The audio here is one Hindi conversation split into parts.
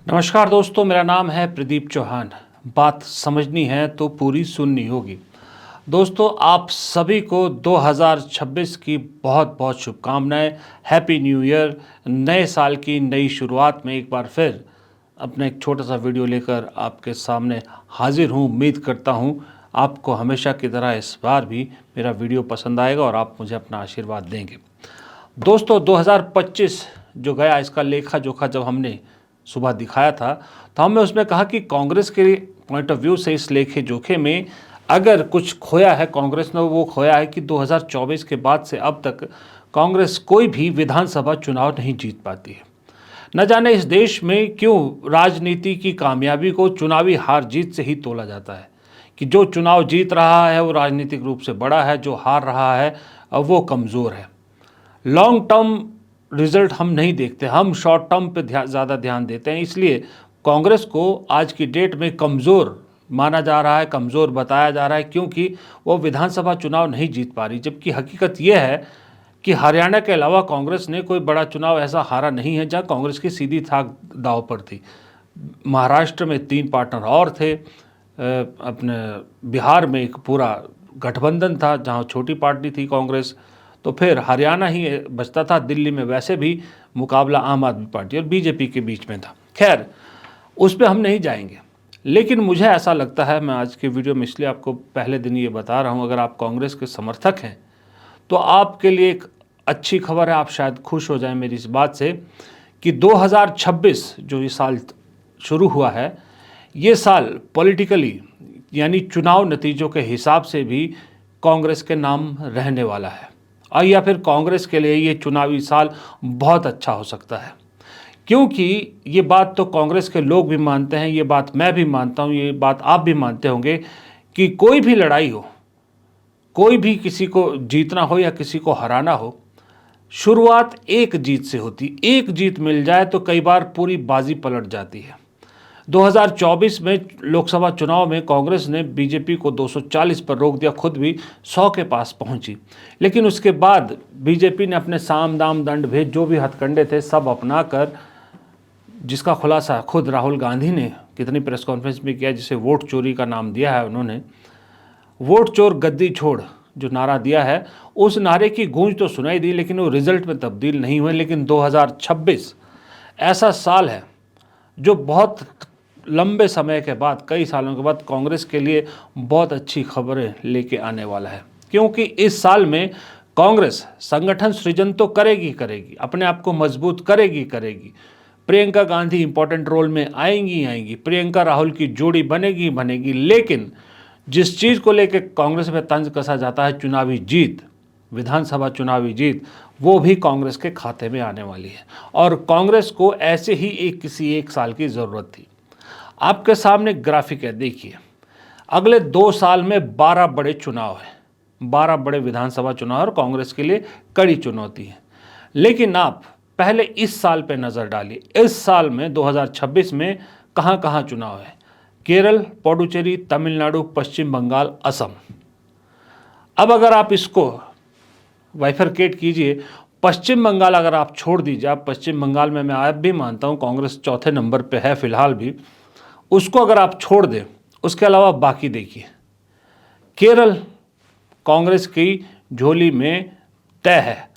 नमस्कार दोस्तों, मेरा नाम है प्रदीप चौहान। बात समझनी है तो पूरी सुननी होगी। दोस्तों, आप सभी को 2026 की बहुत बहुत शुभकामनाएं। Happy new year. नए साल की नई शुरुआत में एक बार फिर अपना एक छोटा सा वीडियो लेकर आपके सामने हाजिर हूँ। उम्मीद करता हूँ आपको हमेशा की तरह इस बार भी मेरा वीडियो पसंद आएगा और आप मुझे अपना आशीर्वाद देंगे। दोस्तों, 2025 जो गया, इसका लेखा जोखा जब हमने सुबह दिखाया था तो हमने उसमें कहा कि कांग्रेस के पॉइंट ऑफ व्यू से इस लेखे जोखे में अगर कुछ खोया है कांग्रेस ने, वो खोया है कि 2024 के बाद से अब तक कांग्रेस कोई भी विधानसभा चुनाव नहीं जीत पाती है। न जाने इस देश में क्यों राजनीति की कामयाबी को चुनावी हार जीत से ही तोला जाता है कि जो चुनाव जीत रहा है वो राजनीतिक रूप से बड़ा है, जो हार रहा है वो कमज़ोर है। लॉन्ग टर्म रिजल्ट हम नहीं देखते, हम शॉर्ट टर्म पे ज़्यादा ध्यान देते हैं। इसलिए कांग्रेस को आज की डेट में कमज़ोर माना जा रहा है, कमज़ोर बताया जा रहा है, क्योंकि वो विधानसभा चुनाव नहीं जीत पा रही। जबकि हकीकत यह है कि हरियाणा के अलावा कांग्रेस ने कोई बड़ा चुनाव ऐसा हारा नहीं है जहां कांग्रेस की सीधी थाक दांव पर थी। महाराष्ट्र में 3 पार्टनर और थे, अपने बिहार में एक पूरा गठबंधन था जहां छोटी पार्टी थी कांग्रेस, तो फिर हरियाणा ही बचता था। दिल्ली में वैसे भी मुकाबला आम आदमी पार्टी और बीजेपी के बीच में था। खैर, उस पर हम नहीं जाएंगे, लेकिन मुझे ऐसा लगता है, मैं आज के वीडियो में इसलिए आपको पहले दिन ये बता रहा हूँ, अगर आप कांग्रेस के समर्थक हैं तो आपके लिए एक अच्छी खबर है। आप शायद खुश हो जाएं मेरी इस बात से कि 2026 जो ये साल शुरू हुआ है, ये साल पॉलिटिकली यानी चुनाव नतीजों के हिसाब से भी कांग्रेस के नाम रहने वाला है, और या फिर कांग्रेस के लिए ये चुनावी साल बहुत अच्छा हो सकता है। क्योंकि ये बात तो कांग्रेस के लोग भी मानते हैं, ये बात मैं भी मानता हूँ, ये बात आप भी मानते होंगे कि कोई भी लड़ाई हो, कोई भी किसी को जीतना हो या किसी को हराना हो, शुरुआत एक जीत से होती। एक जीत मिल जाए तो कई बार पूरी बाजी पलट जाती है। 2024 में लोकसभा चुनाव में कांग्रेस ने बीजेपी को 240 पर रोक दिया, खुद भी 100 के पास पहुंची। लेकिन उसके बाद बीजेपी ने अपने साम दाम दंड भेद जो भी हथकंडे थे सब अपनाकर, जिसका खुलासा खुद राहुल गांधी ने कितनी प्रेस कॉन्फ्रेंस में किया, जिसे वोट चोरी का नाम दिया है उन्होंने, वोट चोर गद्दी छोड़ जो नारा दिया है, उस नारे की गूंज तो सुनाई दी, लेकिन वो रिजल्ट में तब्दील नहीं हुए। लेकिन 2026 ऐसा साल है जो बहुत लंबे समय के बाद, कई सालों के बाद कांग्रेस के लिए बहुत अच्छी खबरें लेके आने वाला है। क्योंकि इस साल में कांग्रेस संगठन सृजन तो करेगी, अपने आप को मजबूत करेगी। प्रियंका गांधी इंपॉर्टेंट रोल में आएंगी, प्रियंका राहुल की जोड़ी बनेगी। लेकिन जिस चीज़ को लेकर कांग्रेस में तंज कसा जाता है, चुनावी जीत, विधानसभा चुनावी जीत, वो भी कांग्रेस के खाते में आने वाली है। और कांग्रेस को ऐसे ही किसी एक साल की ज़रूरत थी। आपके सामने ग्राफिक है, देखिए। अगले 2 साल में 12 बड़े चुनाव हैं, 12 बड़े विधानसभा चुनाव और कांग्रेस के लिए कड़ी चुनौती है। लेकिन आप पहले इस साल पे नज़र डालिए। इस साल में 2026 में कहाँ कहाँ चुनाव है? केरल, पुडुचेरी, तमिलनाडु, पश्चिम बंगाल, असम। अब अगर आप इसको बाइफरकेट कीजिए, पश्चिम बंगाल अगर आप छोड़ दीजिए, आप पश्चिम बंगाल में मैं आज भी मानता हूँ कांग्रेस चौथे नंबर पे है फिलहाल भी, उसको अगर आप छोड़ दें, उसके अलावा बाकी देखिए। केरल कांग्रेस की झोली में तय है।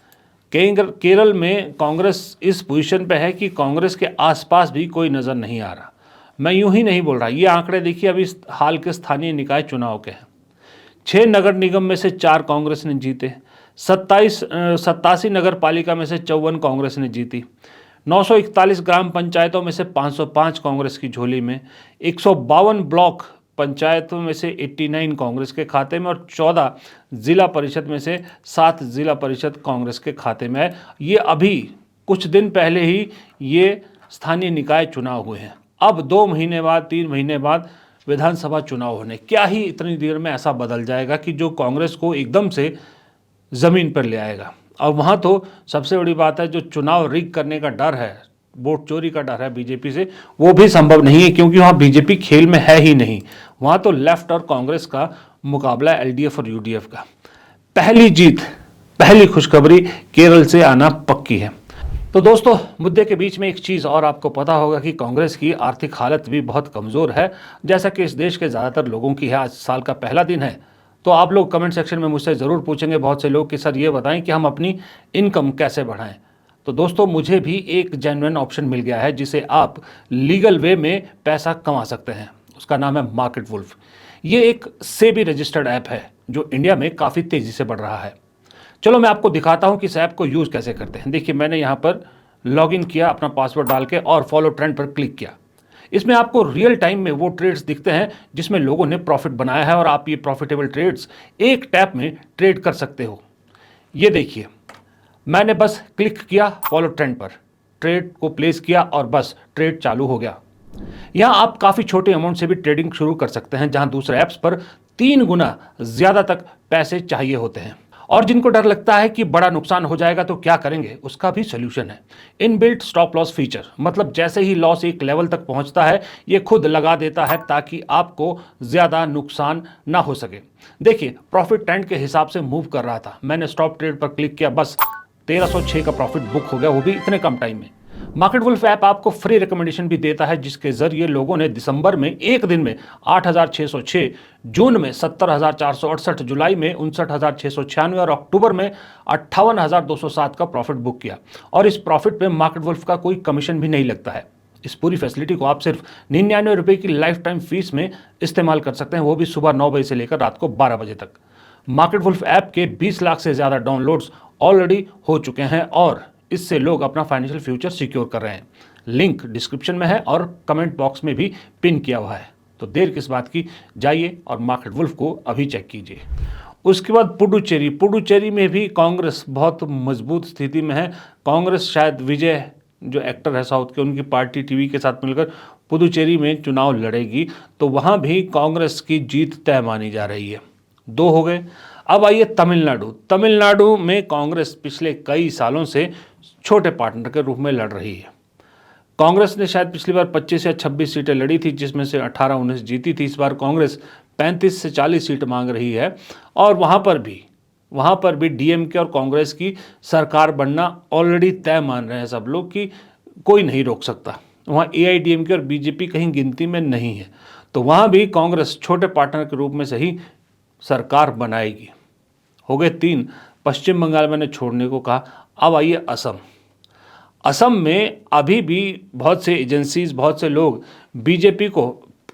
केरल में कांग्रेस इस पोजीशन पे है कि कांग्रेस के आसपास भी कोई नज़र नहीं आ रहा। मैं यूं ही नहीं बोल रहा, ये आंकड़े देखिए अभी हाल के स्थानीय निकाय चुनाव के हैं। 6 नगर निगम में से 4 कांग्रेस ने जीते, 87 नगर पालिका में से 54 कांग्रेस ने जीती, 941 ग्राम पंचायतों में से 505 कांग्रेस की झोली में, 152 ब्लॉक पंचायतों में से 89 कांग्रेस के खाते में, और 14 जिला परिषद में से 7 जिला परिषद कांग्रेस के खाते में है। ये अभी कुछ दिन पहले ही ये स्थानीय निकाय चुनाव हुए हैं। अब 2 महीने बाद, 3 महीने बाद विधानसभा चुनाव होने, क्या ही इतनी देर में ऐसा बदल जाएगा कि जो कांग्रेस को एकदम से ज़मीन पर ले आएगा। और वहाँ तो सबसे बड़ी बात है, जो चुनाव रिग करने का डर है, वोट चोरी का डर है बीजेपी से, वो भी संभव नहीं है, क्योंकि वहाँ बीजेपी खेल में है ही नहीं। वहाँ तो लेफ्ट और कांग्रेस का मुकाबला है, एलडीएफ और यूडीएफ का। पहली जीत, पहली खुशखबरी केरल से आना पक्की है। तो दोस्तों, मुद्दे के बीच में एक चीज़ और आपको पता होगा कि कांग्रेस की आर्थिक हालत भी बहुत कमज़ोर है, जैसा कि इस देश के ज़्यादातर लोगों की है। आज साल का पहला दिन है, तो आप लोग कमेंट सेक्शन में मुझसे ज़रूर पूछेंगे बहुत से लोग कि सर ये बताएं कि हम अपनी इनकम कैसे बढ़ाएं। तो दोस्तों, मुझे भी एक जेन्युइन ऑप्शन मिल गया है जिसे आप लीगल वे में पैसा कमा सकते हैं। उसका नाम है मार्केट वुल्फ। ये एक सेबी रजिस्टर्ड ऐप है जो इंडिया में काफ़ी तेज़ी से बढ़ रहा है। चलो मैं आपको दिखाता हूं कि इस ऐप को यूज़ कैसे करते हैं। देखिए, मैंने यहां पर लॉगिन किया अपना पासवर्ड डाल के और फॉलो ट्रेंड पर क्लिक किया। इसमें आपको रियल टाइम में वो ट्रेड्स दिखते हैं जिसमें लोगों ने प्रॉफिट बनाया है और आप ये प्रॉफिटेबल ट्रेड्स एक टैप में ट्रेड कर सकते हो। ये देखिए, मैंने बस क्लिक किया फॉलो ट्रेंड पर, ट्रेड को प्लेस किया और बस ट्रेड चालू हो गया। यहाँ आप काफ़ी छोटे अमाउंट से भी ट्रेडिंग शुरू कर सकते हैं, जहां दूसरे ऐप्स पर 3 गुना ज़्यादा तक पैसे चाहिए होते हैं। और जिनको डर लगता है कि बड़ा नुकसान हो जाएगा तो क्या करेंगे, उसका भी सोल्यूशन है। इनबिल्ट स्टॉप लॉस फीचर, मतलब जैसे ही लॉस एक लेवल तक पहुंचता है ये खुद लगा देता है ताकि आपको ज़्यादा नुकसान ना हो सके। देखिए, प्रॉफिट ट्रेंड के हिसाब से मूव कर रहा था, मैंने स्टॉप ट्रेड पर क्लिक किया, बस 1306 का प्रॉफिट बुक हो गया, वो भी इतने कम टाइम में। मार्केट वुल्फ ऐप आपको फ्री रिकमेंडेशन भी देता है, जिसके जरिए लोगों ने दिसंबर में एक दिन में 8606, जून में 70468, जुलाई में 59696 और अक्टूबर में 58207 का प्रॉफिट बुक किया। और इस प्रॉफिट में मार्केट वुल्फ का कोई कमीशन भी नहीं लगता है। इस पूरी फैसिलिटी को आप सिर्फ 99 रुपये की लाइफ टाइम फीस में इस्तेमाल कर सकते हैं, वो भी सुबह 9 बजे से लेकर रात को 12 बजे तक। मार्केट वुल्फ ऐप के 20 लाख से ज़्यादा डाउनलोड्स ऑलरेडी हो चुके हैं और इससे लोग अपना फाइनेंशियल फ्यूचर सिक्योर कर रहे हैं। लिंक डिस्क्रिप्शन में है और कमेंट बॉक्स में भी पिन किया हुआ है। तो देर किस बात की, जाइए और मार्केट वुल्फ को अभी चेक कीजिए। उसके बाद पुडुचेरी में भी कांग्रेस बहुत मजबूत स्थिति में है। कांग्रेस शायद विजय जो एक्टर है साउथ के, उनकी पार्टी टीवी के साथ मिलकर पुडुचेरी में चुनाव लड़ेगी, तो वहाँ भी कांग्रेस की जीत तय मानी जा रही है। 2 हो गए। अब आइए तमिलनाडु में कांग्रेस पिछले कई सालों से छोटे पार्टनर के रूप में लड़ रही है। कांग्रेस ने शायद पिछली बार 25 या 26 सीटें लड़ी थी, जिसमें से 18-19 जीती थी। इस बार कांग्रेस 35 से 40 सीट मांग रही है और वहाँ पर भी डीएमके और कांग्रेस की सरकार बनना ऑलरेडी तय मान रहे हैं सब लोग कि कोई नहीं रोक सकता। वहाँ एआईडीएमके और बीजेपी कहीं गिनती में नहीं है, तो वहाँ भी कांग्रेस छोटे पार्टनर के रूप में से ही सरकार बनाएगी। हो गए 3। पश्चिम बंगाल मैंने छोड़ने को कहा। अब आइए असम में अभी भी बहुत से एजेंसीज, बहुत से लोग बीजेपी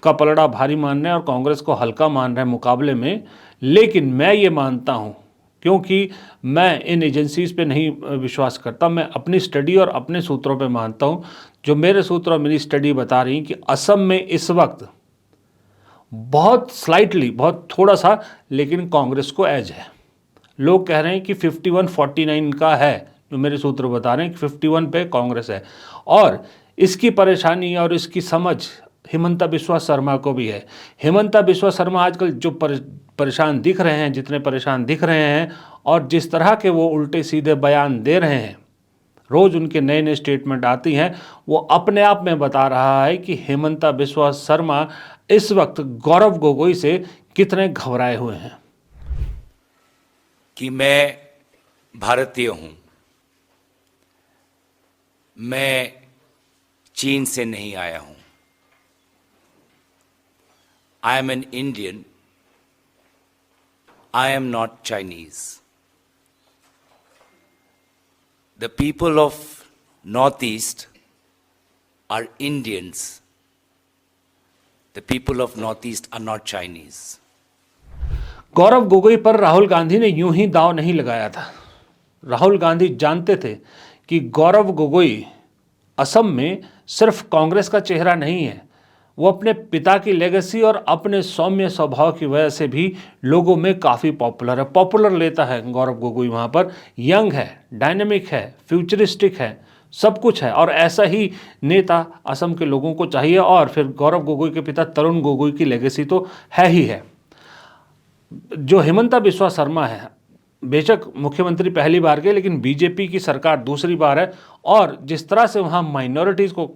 का पलड़ा भारी मान रहे हैं और कांग्रेस को हल्का मान रहे हैं मुकाबले में। लेकिन मैं ये मानता हूँ, क्योंकि मैं इन एजेंसीज पे नहीं विश्वास करता, मैं अपनी स्टडी और अपने सूत्रों पे मानता हूँ। जो मेरे सूत्र और मेरी स्टडी बता रही कि असम में इस वक्त बहुत थोड़ा सा, लेकिन कांग्रेस को एज है। लोग कह रहे हैं कि 51-49 का है, जो मेरे सूत्र बता रहे हैं कि 51 पे कांग्रेस है। और इसकी परेशानी और इसकी समझ हिमंता बिस्वा शर्मा को भी है। हिमंता बिस्वा शर्मा आजकल जो परेशान दिख रहे हैं, जितने परेशान दिख रहे हैं और जिस तरह के वो उल्टे सीधे बयान दे रहे हैं, रोज़ उनके नए नए स्टेटमेंट आती हैं, वो अपने आप में बता रहा है कि हिमंता बिस्वा शर्मा इस वक्त गौरव गोगोई से कितने घबराए हुए हैं। कि मैं भारतीय हूं, मैं चीन से नहीं आया हूं। I am an Indian, I am not Chinese. The people of north east are Indians, the people of north east are not Chinese. Gaurav Gogoi पर राहुल गांधी ने यूं ही दांव नहीं लगाया था। राहुल गांधी जानते थे कि गौरव गोगोई असम में सिर्फ कांग्रेस का चेहरा नहीं है, वो अपने पिता की लेगेसी और अपने सौम्य स्वभाव की वजह से भी लोगों में काफ़ी पॉपुलर लेता है गौरव गोगोई। वहाँ पर यंग है, डायनेमिक है, फ्यूचरिस्टिक है, सब कुछ है और ऐसा ही नेता असम के लोगों को चाहिए। और फिर गौरव गोगोई के पिता तरुण गोगोई की लेगेसी तो है ही है। जो हिमंता बिस्वा शर्मा है, बेशक मुख्यमंत्री पहली बार के, लेकिन बीजेपी की सरकार दूसरी बार है और जिस तरह से वहाँ माइनॉरिटीज़ को,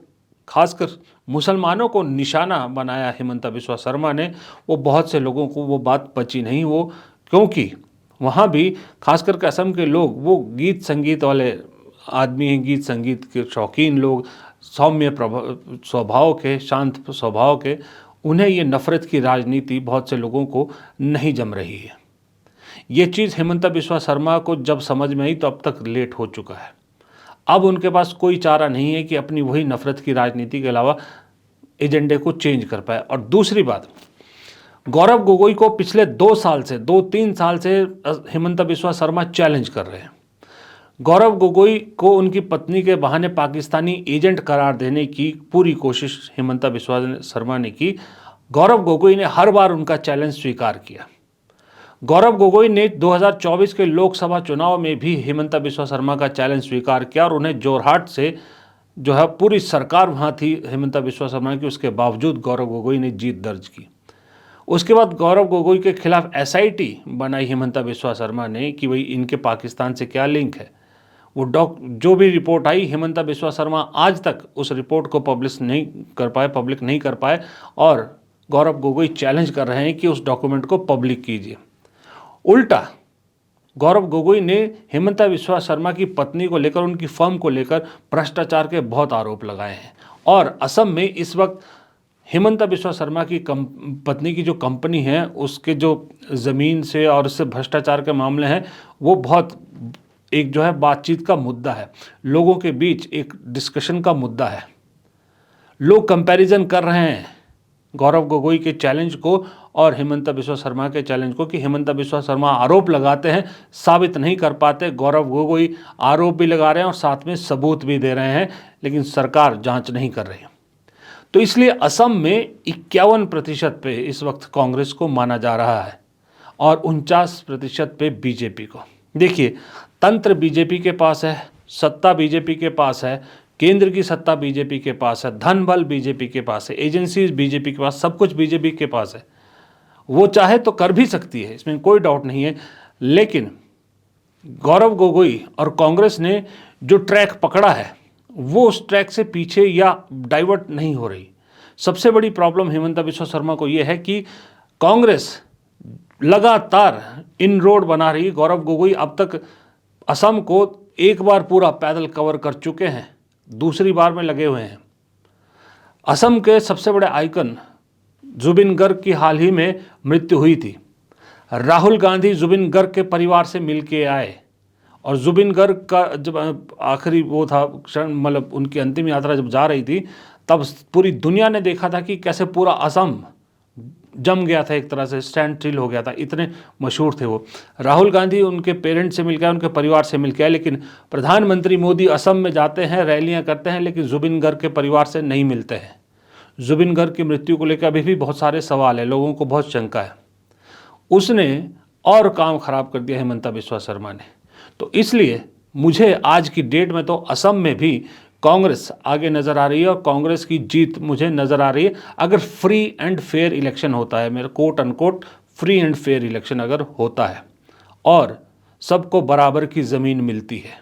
खासकर मुसलमानों को निशाना बनाया हिमंता बिस्वा शर्मा ने, वो बहुत से लोगों को वो बात पची नहीं। क्योंकि वहाँ भी खासकर असम के लोग वो गीत संगीत वाले आदमी हैं, गीत संगीत के शौकीन लोग, सौम्य स्वभाव के, शांत स्वभाव के, उन्हें ये नफ़रत की राजनीति बहुत से लोगों को नहीं जम रही है। ये चीज़ हेमंता बिस्वा शर्मा को जब समझ में आई तो अब तक लेट हो चुका है। अब उनके पास कोई चारा नहीं है कि अपनी वही नफ़रत की राजनीति के अलावा एजेंडे को चेंज कर पाए। और दूसरी बात, गौरव गोगोई को पिछले 2-3 साल से हेमंता बिस्वा शर्मा चैलेंज कर रहे हैं। गौरव गोगोई को उनकी पत्नी के बहाने पाकिस्तानी एजेंट करार देने की पूरी कोशिश हेमंता बिस्वा शर्मा ने की। गौरव गोगोई ने हर बार उनका चैलेंज स्वीकार किया। गौरव गोगोई ने 2024 के लोकसभा चुनाव में भी हेमंता बिस्वा शर्मा का चैलेंज स्वीकार किया और उन्हें जोरहाट से जो है, पूरी सरकार वहाँ थी हेमंता बिस्वा शर्मा की, उसके बावजूद गौरव गोगोई ने जीत दर्ज की। उसके बाद गौरव गोगोई के खिलाफ SIT बनाई हेमंता बिस्वा शर्मा ने कि भाई इनके पाकिस्तान से क्या लिंक है। वो जो भी रिपोर्ट आई, हेमंता बिस्वा शर्मा आज तक उस रिपोर्ट को पब्लिक नहीं कर पाए और गौरव गोगोई चैलेंज कर रहे हैं कि उस डॉक्यूमेंट को पब्लिक कीजिए। उल्टा गौरव गोगोई ने हेमंता बिस्वा शर्मा की पत्नी को लेकर, उनकी फर्म को लेकर भ्रष्टाचार के बहुत आरोप लगाए हैं। और असम में इस वक्त हेमंता बिस्वा शर्मा की पत्नी की जो कंपनी है, उसके जो ज़मीन से और उससे भ्रष्टाचार के मामले हैं, वो बहुत एक जो है बातचीत का मुद्दा है, लोगों के बीच एक डिस्कशन का मुद्दा है। लोग कंपैरिजन कर रहे हैं गौरव गोगोई के चैलेंज को और हेमंता बिस्वा शर्मा के चैलेंज को कि हेमंता बिस्वा शर्मा आरोप लगाते हैं, साबित नहीं कर पाते। गौरव गोगोई आरोप भी लगा रहे हैं और साथ में सबूत भी दे रहे हैं, लेकिन सरकार जांच नहीं कर रही है। तो इसलिए असम में 51% पे इस वक्त कांग्रेस को माना जा रहा है और 49% पे बीजेपी को। देखिए, तंत्र बीजेपी के पास है, सत्ता बीजेपी के पास है, केंद्र की सत्ता बीजेपी के पास है, धन बल बीजेपी के पास है, एजेंसीज बीजेपी के पास, सब कुछ बीजेपी के पास है। वो चाहे तो कर भी सकती है, इसमें कोई डाउट नहीं है। लेकिन गौरव गोगोई और कांग्रेस ने जो ट्रैक पकड़ा है, वो उस ट्रैक से पीछे या डाइवर्ट नहीं हो रही। सबसे बड़ी प्रॉब्लम हेमंता बिस्वा शर्मा को ये है कि कांग्रेस लगातार इन रोड बना रही। गौरव गोगोई अब तक असम को एक बार पूरा पैदल कवर कर चुके हैं, दूसरी बार में लगे हुए हैं। असम के सबसे बड़े आइकन जुबिन गर्ग की हाल ही में मृत्यु हुई थी। राहुल गांधी जुबिन गर्ग के परिवार से मिल के आए और जुबिन गर्ग का जब आखिरी वो था क्षण, मतलब उनकी अंतिम यात्रा जब जा रही थी, तब पूरी दुनिया ने देखा था कि कैसे पूरा असम जम गया था, एक तरह से स्टैंड स्टिल हो गया था, इतने मशहूर थे वो। राहुल गांधी उनके पेरेंट्स से मिल गया, उनके परिवार से मिल गया, लेकिन प्रधानमंत्री मोदी असम में जाते हैं, रैलियां करते हैं, लेकिन जुबिन गर्ग के परिवार से नहीं मिलते हैं। जुबिन गर्ग की मृत्यु को लेकर अभी भी बहुत सारे सवाल हैं, लोगों को बहुत शंका है। उसने और काम खराब कर दिया हेमंता बिस्वा शर्मा ने। तो इसलिए मुझे आज की डेट में तो असम में भी कांग्रेस आगे नज़र आ रही है और कांग्रेस की जीत मुझे नज़र आ रही है। अगर फ्री एंड फेयर इलेक्शन होता है, मेरा quote unquote free and fair election अगर होता है और सबको बराबर की ज़मीन मिलती है,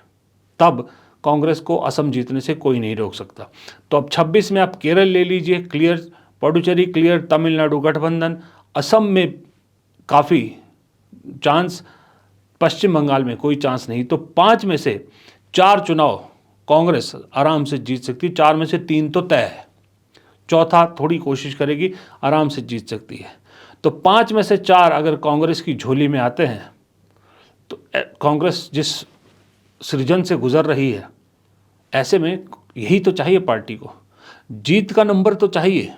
तब कांग्रेस को असम जीतने से कोई नहीं रोक सकता। तो अब 26 में आप केरल ले लीजिए, क्लियर, पुडुचेरी क्लियर, तमिलनाडु गठबंधन, असम में काफ़ी चांस, पश्चिम बंगाल में कोई चांस नहीं। तो 5 में से 4 चुनाव कांग्रेस आराम से जीत सकती है, 4 में से 3 तो तय है, चौथा थोड़ी कोशिश करेगी, आराम से जीत सकती है। तो 5 में से 4 अगर कांग्रेस की झोली में आते हैं तो कांग्रेस जिस सृजन से गुजर रही है, ऐसे में यही तो चाहिए पार्टी को, जीत का नंबर तो चाहिए।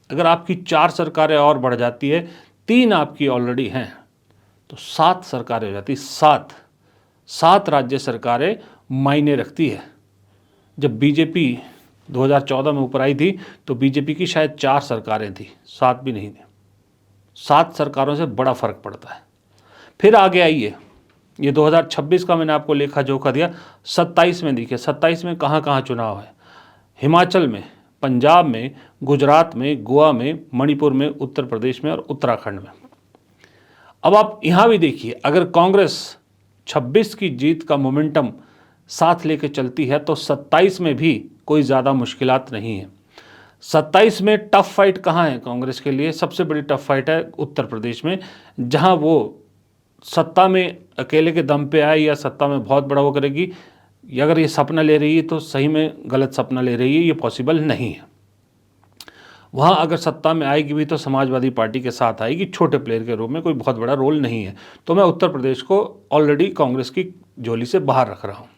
अगर आपकी 4 सरकारें और बढ़ जाती है, 3 आपकी ऑलरेडी हैं, तो 7 सरकारें हो जाती, 7 राज्य सरकारें मायने रखती है। जब बीजेपी 2014 में ऊपर आई थी तो बीजेपी की शायद 4 सरकारें थी, 7 भी नहीं थी। 7 सरकारों से बड़ा फर्क पड़ता है। फिर आगे आइए, ये 2026 का मैंने आपको लेखा जोखा दिया। 27 में देखिए, 27 में कहाँ कहाँ चुनाव है। हिमाचल में, पंजाब में, गुजरात में, गोवा में, मणिपुर में, उत्तर प्रदेश में और उत्तराखंड में। अब आप यहाँ भी देखिए, अगर कांग्रेस 26 की जीत का मोमेंटम साथ लेके चलती है तो 27 में भी कोई ज़्यादा मुश्किलात नहीं है। 27 में टफ फाइट कहाँ है कांग्रेस के लिए? सबसे बड़ी टफ फाइट है उत्तर प्रदेश में, जहाँ वो सत्ता में अकेले के दम पे आए या सत्ता में बहुत बड़ा वो करेगी, अगर ये सपना ले रही है तो सही में गलत सपना ले रही है, ये पॉसिबल नहीं है। वहाँ अगर सत्ता में आएगी भी तो समाजवादी पार्टी के साथ आएगी, छोटे प्लेयर के रूप में, कोई बहुत बड़ा रोल नहीं है। तो मैं उत्तर प्रदेश को ऑलरेडी कांग्रेस की झोली से बाहर रख रहा हूँ।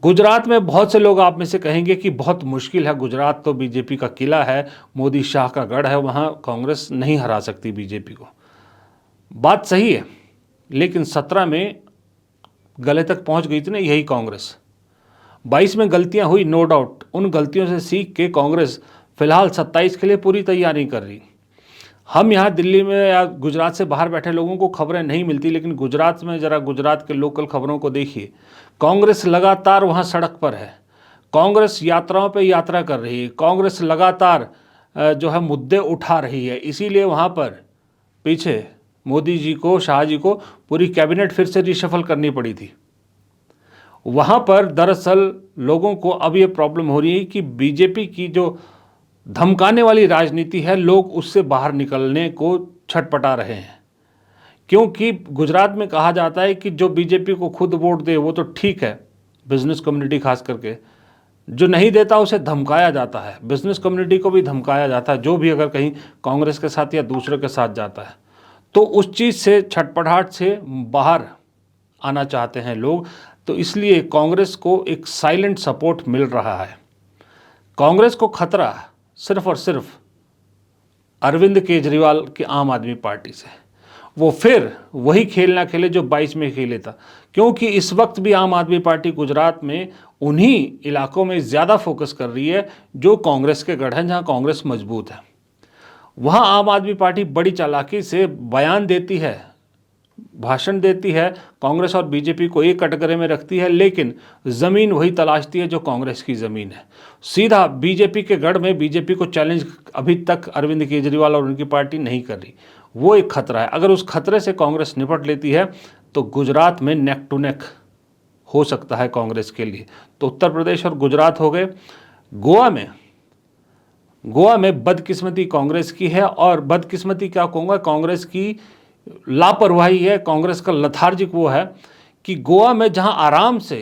गुजरात में बहुत से लोग आप में से कहेंगे कि बहुत मुश्किल है, गुजरात तो बीजेपी का किला है, मोदी शाह का गढ़ है, वहाँ कांग्रेस नहीं हरा सकती बीजेपी को। बात सही है, लेकिन 17 में गले तक पहुँच गई थी ना यही कांग्रेस। 22 में गलतियां हुई, नो डाउट, उन गलतियों से सीख के कांग्रेस फिलहाल 27 के लिए पूरी तैयारी कर रही। हम यहाँ दिल्ली में या गुजरात से बाहर बैठे लोगों को खबरें नहीं मिलती, लेकिन गुजरात में ज़रा गुजरात के लोकल खबरों को देखिए। कांग्रेस लगातार वहाँ सड़क पर है, कांग्रेस यात्राओं पे यात्रा कर रही है, कांग्रेस लगातार जो है मुद्दे उठा रही है। इसीलिए वहाँ पर पीछे मोदी जी को, शाह जी को पूरी कैबिनेट फिर से रिशफल करनी पड़ी थी। वहाँ पर दरअसल लोगों को अब ये प्रॉब्लम हो रही है कि बीजेपी की जो धमकाने वाली राजनीति है, लोग उससे बाहर निकलने को छटपटा रहे हैं। क्योंकि गुजरात में कहा जाता है कि जो बीजेपी को खुद वोट दे वो तो ठीक है, बिजनेस कम्युनिटी खास करके, जो नहीं देता उसे धमकाया जाता है, बिजनेस कम्युनिटी को भी धमकाया जाता है, जो भी अगर कहीं कांग्रेस के साथ या दूसरे के साथ जाता है। तो उस चीज़ से, छटपटाहट से बाहर आना चाहते हैं लोग। तो इसलिए कांग्रेस को एक साइलेंट सपोर्ट मिल रहा है। कांग्रेस को खतरा सिर्फ और सिर्फ अरविंद केजरीवाल की आम आदमी पार्टी से। वो फिर वही खेल ना खेले जो 22 में खेले था, क्योंकि इस वक्त भी आम आदमी पार्टी गुजरात में उन्हीं इलाकों में ज़्यादा फोकस कर रही है जो कांग्रेस के गढ़ हैं, जहाँ कांग्रेस मजबूत है। वहाँ आम आदमी पार्टी बड़ी चालाकी से बयान देती है, भाषण देती है, कांग्रेस और बीजेपी को एक कटघरे में रखती है, लेकिन ज़मीन वही तलाशती है जो कांग्रेस की ज़मीन है। सीधा बीजेपी के गढ़ में बीजेपी को चैलेंज अभी तक अरविंद केजरीवाल और उनकी पार्टी नहीं कर रही। वो एक खतरा है। अगर उस खतरे से कांग्रेस निपट लेती है तो गुजरात में नेक टू नेक हो सकता है कांग्रेस के लिए। तो उत्तर प्रदेश और गुजरात हो गए। गोवा में बदकिस्मती कांग्रेस की है, और बदकिस्मती क्या कहूँगा, कांग्रेस की लापरवाही है, कांग्रेस का लथार्जिक वो है कि गोवा में जहां आराम से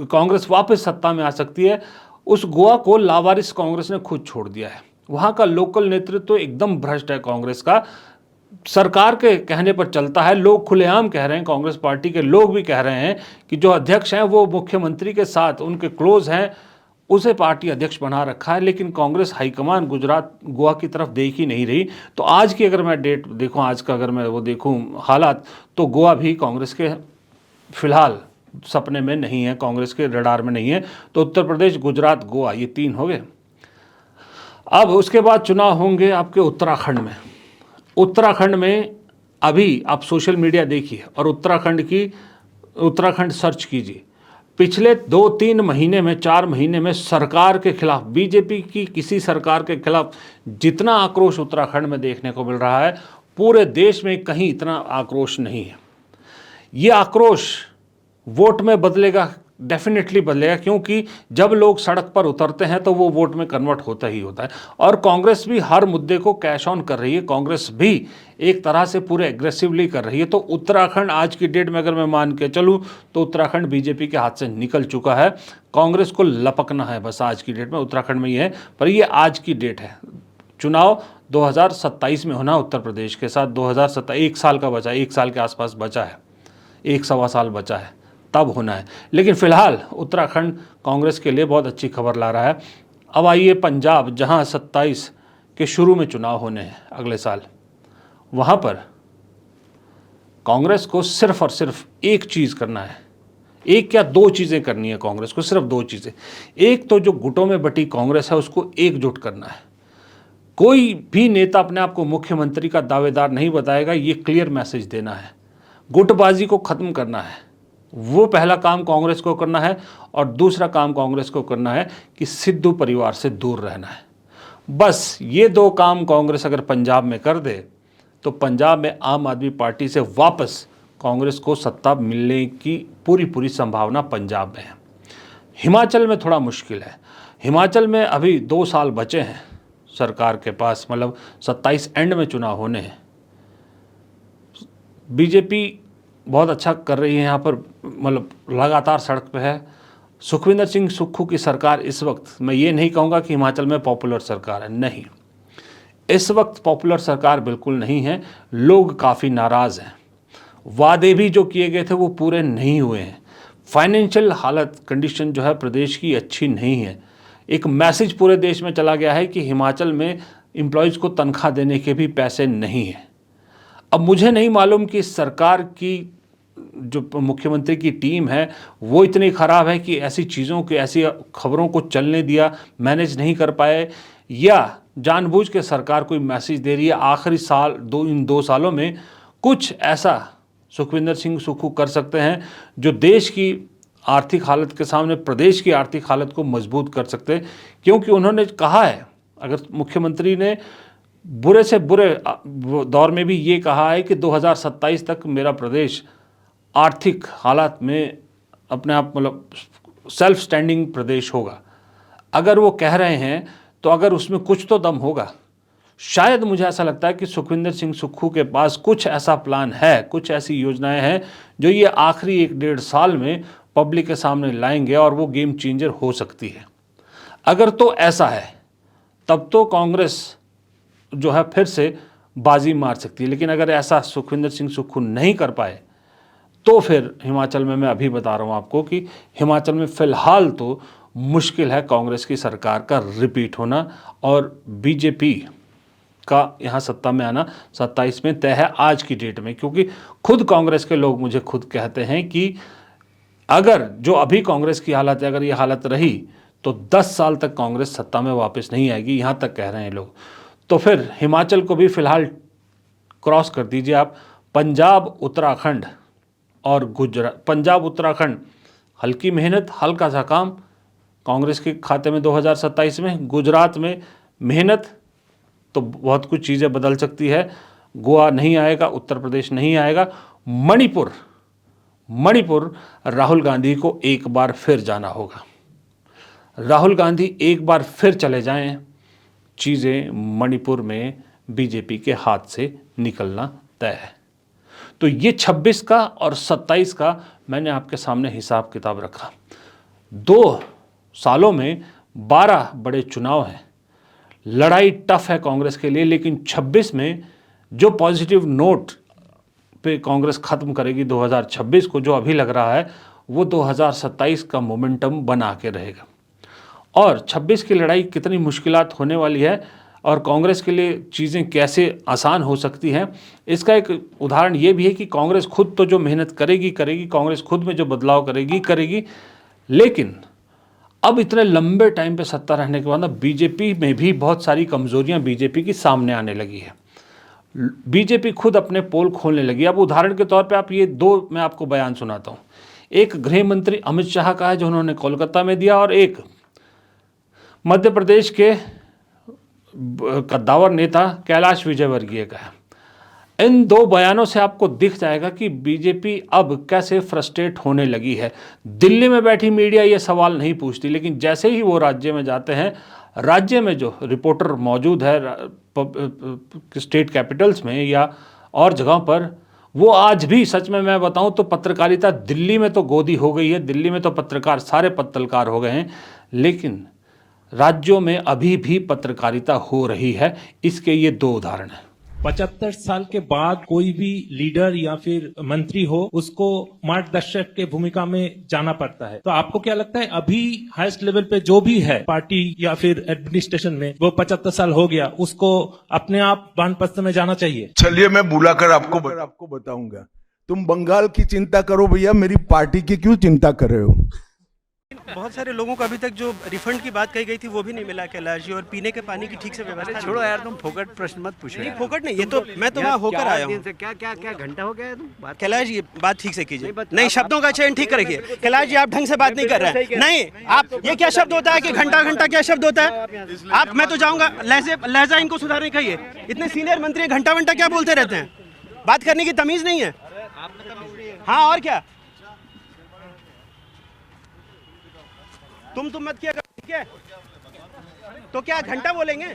कांग्रेस वापस सत्ता में आ सकती है, उस गोवा को लावारिस कांग्रेस ने खुद छोड़ दिया है। वहां का लोकल नेतृत्व तो एकदम भ्रष्ट है कांग्रेस का, सरकार के कहने पर चलता है। लोग खुलेआम कह रहे हैं, कांग्रेस पार्टी के लोग भी कह रहे हैं कि जो अध्यक्ष हैं वो मुख्यमंत्री के साथ उनके क्लोज हैं, उसे पार्टी अध्यक्ष बना रखा है। लेकिन कांग्रेस हाईकमान गुजरात गोवा की तरफ देख ही नहीं रही। तो आज की अगर मैं डेट देखूं, आज का अगर मैं वो देखूं हालात, तो गोवा भी कांग्रेस के फिलहाल सपने में नहीं है, कांग्रेस के रडार में नहीं है। तो उत्तर प्रदेश, गुजरात, गोवा, ये 3 हो गए। अब उसके बाद चुनाव होंगे आपके उत्तराखंड में। उत्तराखंड में अभी आप सोशल मीडिया देखिए और उत्तराखंड सर्च कीजिए। पिछले 2-3 महीने में, 4 महीने में सरकार के खिलाफ, बीजेपी की किसी सरकार के खिलाफ जितना आक्रोश उत्तराखंड में देखने को मिल रहा है, पूरे देश में कहीं इतना आक्रोश नहीं है। ये आक्रोश वोट में बदलेगा, डेफिनेटली बदलेगा, क्योंकि जब लोग सड़क पर उतरते हैं तो वो वोट में कन्वर्ट होता ही होता है। और कांग्रेस भी हर मुद्दे को कैश ऑन कर रही है, कांग्रेस भी एक तरह से पूरे एग्रेसिवली कर रही है। तो उत्तराखंड आज की डेट में अगर मैं मान के चलूँ तो उत्तराखंड बीजेपी के हाथ से निकल चुका है। कांग्रेस को लपकना है बस आज की डेट में, उत्तराखंड में ही है। पर ये आज की डेट है। चुनाव 2027 में होना उत्तर प्रदेश के साथ, 2027, 1 साल का बचा है, 1 साल के आसपास बचा है, 1-1.25 साल बचा है, तब होना है। लेकिन फिलहाल उत्तराखंड कांग्रेस के लिए बहुत अच्छी खबर ला रहा है। अब आइए पंजाब, जहां 27 के शुरू में चुनाव होने हैं अगले साल। वहां पर कांग्रेस को सिर्फ और सिर्फ एक चीज़ करना है, एक क्या 2 चीज़ें करनी है कांग्रेस को, सिर्फ 2 चीज़ें। एक तो जो गुटों में बटी कांग्रेस है उसको एकजुट करना है। कोई भी नेता अपने आप को मुख्यमंत्री का दावेदार नहीं बताएगा, ये क्लियर मैसेज देना है। गुटबाजी को ख़त्म करना है, वो पहला काम कांग्रेस को करना है। और दूसरा काम कांग्रेस को करना है कि सिद्धू परिवार से दूर रहना है। बस ये 2 काम कांग्रेस अगर पंजाब में कर दे तो पंजाब में आम आदमी पार्टी से वापस कांग्रेस को सत्ता मिलने की पूरी संभावना पंजाब में है। हिमाचल में थोड़ा मुश्किल है। हिमाचल में अभी 2 साल बचे हैं सरकार के पास, मतलब 27 एंड में चुनाव होने हैं। बीजेपी बहुत अच्छा कर रही है यहाँ पर, मतलब लगातार सड़क पे है। सुखविंदर सिंह सुक्खू की सरकार इस वक्त, मैं ये नहीं कहूँगा कि हिमाचल में पॉपुलर सरकार है, नहीं, इस वक्त पॉपुलर सरकार बिल्कुल नहीं है। लोग काफ़ी नाराज़ हैं, वादे भी जो किए गए थे वो पूरे नहीं हुए हैं। फाइनेंशियल हालत, कंडीशन जो है प्रदेश की अच्छी नहीं है। एक मैसेज पूरे देश में चला गया है कि हिमाचल में एम्प्लॉयज़ को तनख्वाह देने के भी पैसे नहीं हैं। अब मुझे नहीं मालूम कि सरकार की जो मुख्यमंत्री की टीम है वो इतनी ख़राब है कि ऐसी चीज़ों के, ऐसी खबरों को चलने दिया, मैनेज नहीं कर पाए, या जानबूझ के सरकार कोई मैसेज दे रही है आखिरी साल, इन 2 सालों में कुछ ऐसा सुखविंदर सिंह सुक्खू कर सकते हैं जो देश की आर्थिक हालत के सामने, प्रदेश की आर्थिक हालत को मजबूत कर सकते हैं। क्योंकि उन्होंने कहा है, अगर मुख्यमंत्री ने बुरे से बुरे दौर में भी ये कहा है कि 2027 तक मेरा प्रदेश आर्थिक हालात में अपने आप, मतलब सेल्फ स्टैंडिंग प्रदेश होगा। अगर वो कह रहे हैं तो अगर उसमें कुछ तो दम होगा। शायद मुझे ऐसा लगता है कि सुखविंदर सिंह सुक्खू के पास कुछ ऐसा प्लान है, कुछ ऐसी योजनाएं हैं जो ये आखिरी 1-1.5 साल में पब्लिक के सामने लाएंगे और वो गेम चेंजर हो सकती है। अगर तो ऐसा है तब तो कांग्रेस जो है फिर से बाजी मार सकती है। लेकिन अगर ऐसा सुखविंदर सिंह सुक्खू नहीं कर पाए तो फिर हिमाचल में, मैं अभी बता रहा हूँ आपको कि हिमाचल में फ़िलहाल तो मुश्किल है कांग्रेस की सरकार का रिपीट होना, और बीजेपी का यहाँ सत्ता में आना 27 में तय है आज की डेट में। क्योंकि खुद कांग्रेस के लोग मुझे खुद कहते हैं कि अगर जो अभी कांग्रेस की हालत है, अगर ये हालत रही तो 10 साल तक कांग्रेस सत्ता में वापस नहीं आएगी, यहाँ तक कह रहे हैं लोग। तो फिर हिमाचल को भी फ़िलहाल क्रॉस कर दीजिए आप। पंजाब, उत्तराखंड और गुजरात, पंजाब उत्तराखंड हल्की मेहनत, हल्का सा काम कांग्रेस के खाते में 2027 में। गुजरात में मेहनत तो बहुत कुछ चीज़ें बदल सकती है। गोवा नहीं आएगा, उत्तर प्रदेश नहीं आएगा। मणिपुर राहुल गांधी को एक बार फिर जाना होगा। राहुल गांधी एक बार फिर चले जाएं, चीज़ें मणिपुर में बीजेपी के हाथ से निकलना तय है। तो ये 26 का और 27 का मैंने आपके सामने हिसाब किताब रखा। 2 सालों में 12 बड़े चुनाव हैं। लड़ाई टफ है कांग्रेस के लिए, लेकिन 26 में जो पॉजिटिव नोट पे कांग्रेस ख़त्म करेगी 2026 को, जो अभी लग रहा है, वो 2027 का मोमेंटम बना के रहेगा। और 26 की लड़ाई कितनी मुश्किलात होने वाली है और कांग्रेस के लिए चीज़ें कैसे आसान हो सकती हैं, इसका एक उदाहरण ये भी है कि कांग्रेस खुद तो जो मेहनत करेगी, कांग्रेस खुद में जो बदलाव करेगी, लेकिन अब इतने लंबे टाइम पे सत्ता रहने के बाद ना बीजेपी में भी बहुत सारी कमजोरियां बीजेपी की सामने आने लगी है। बीजेपी खुद अपने पोल खोलने लगी। अब उदाहरण के तौर पे आप ये 2 मैं आपको बयान सुनाता हूँ। एक गृह मंत्री अमित शाह का है जो उन्होंने कोलकाता में दिया, और एक मध्य प्रदेश के कद्दावर नेता कैलाश विजयवर्गीय का है। इन 2 बयानों से आपको दिख जाएगा कि बीजेपी अब कैसे फ्रस्ट्रेट होने लगी है। दिल्ली में बैठी मीडिया ये सवाल नहीं पूछती, लेकिन जैसे ही वो राज्य में जाते हैं, राज्य में जो रिपोर्टर मौजूद है स्टेट कैपिटल्स में या और जगहों पर, वो आज भी, सच में मैं बताऊं तो पत्रकारिता दिल्ली में तो गोदी हो गई है, दिल्ली में तो पत्रकार सारे पत्रकार हो गए हैं, लेकिन राज्यों में अभी भी पत्रकारिता हो रही है। इसके ये 2 उदाहरण हैं। 75 साल के बाद कोई भी लीडर या फिर मंत्री हो, उसको मार्गदर्शक के भूमिका में जाना पड़ता है। तो आपको क्या लगता है अभी हाईएस्ट लेवल पे जो भी है पार्टी या फिर एडमिनिस्ट्रेशन में, वो 75 साल हो गया, उसको अपने आप वानप्रस्थ में जाना चाहिए? चलिए मैं बुलाकर आपको बताऊंगा। तुम बंगाल की चिंता करो भैया, मेरी पार्टी की क्यों चिंता कर रहे हो? बहुत सारे लोगों को अभी तक जो रिफंड की बात कही गई थी वो भी नहीं मिला कैलाश जी, और पीने के पानी की ठीक से व्यवस्था छोड़ो यार, तुम फोकट प्रश्न मत पूछो। नहीं, फोकट नहीं, ये तो मैं तो वहाँ होकर आया हूँ। क्या घंटा हो गया है तुम बात? कैलाश जी बात ठीक से कीजिए, नहीं शब्दों का चयन ठीक रखिए। कैलाश जी आप ढंग से बात नहीं कर रहे हैं। नहीं, आप ये क्या शब्द होता है कि घंटा क्या शब्द होता है? आप, मैं तो जाऊँगा, लहजा इनको सुधारने कहिए। इतने सीनियर मंत्री घंटा क्या बोलते रहते हैं? बात करने की तमीज नहीं है। हाँ, और क्या? तुम मत किया करो, ठीक है? तो क्या घंटा बोलेंगे?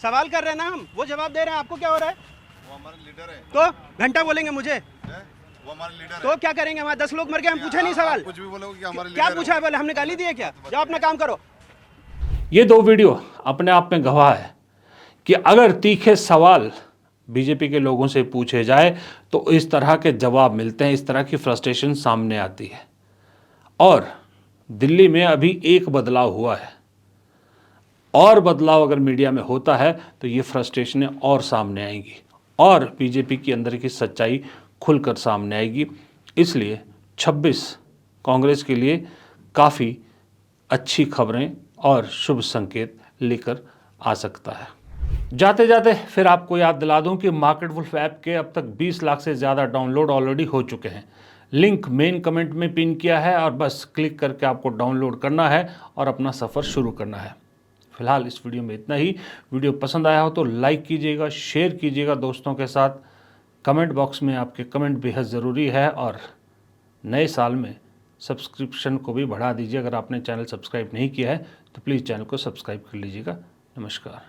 सवाल कर रहे हैं ना हम, वो जवाब दे रहे हैं, आपको क्या हो रहा है? वो हमारे लीडर है। तो घंटा बोलेंगे मुझे? वो हमारे लीडर तो क्या करेंगे? हमारे 10 लोग मर गए, हम पूछे नहीं सवाल। कुछ भी बोलोगे कि हमारे क्या लीडर पूछा है? बोले हमने गाली दी है क्या? जाओ अपना काम करो। ये दो वीडियो अपने आप में गवाह है कि अगर तीखे सवाल बीजेपी के लोगों से पूछे जाए तो इस तरह के जवाब मिलते हैं, इस तरह की फ्रस्ट्रेशन सामने आती है। और दिल्ली में अभी एक बदलाव हुआ है, और बदलाव अगर मीडिया में होता है तो ये फ्रस्ट्रेशनें और सामने आएंगी और बीजेपी की अंदर की सच्चाई खुलकर सामने आएगी। इसलिए 26 कांग्रेस के लिए काफ़ी अच्छी खबरें और शुभ संकेत लेकर आ सकता है। जाते जाते फिर आपको याद दिला दूं कि मार्केट वुल्फ ऐप के अब तक 20 लाख से ज़्यादा डाउनलोड ऑलरेडी हो चुके हैं। लिंक मेन कमेंट में पिन किया है और बस क्लिक करके आपको डाउनलोड करना है और अपना सफ़र शुरू करना है। फिलहाल इस वीडियो में इतना ही। वीडियो पसंद आया हो तो लाइक कीजिएगा, शेयर कीजिएगा दोस्तों के साथ। कमेंट बॉक्स में आपके कमेंट बेहद ज़रूरी है और नए साल में सब्सक्रिप्शन को भी बढ़ा दीजिए। अगर आपने चैनल सब्सक्राइब नहीं किया है तो प्लीज़ चैनल को सब्सक्राइब कर लीजिएगा। नमस्कार।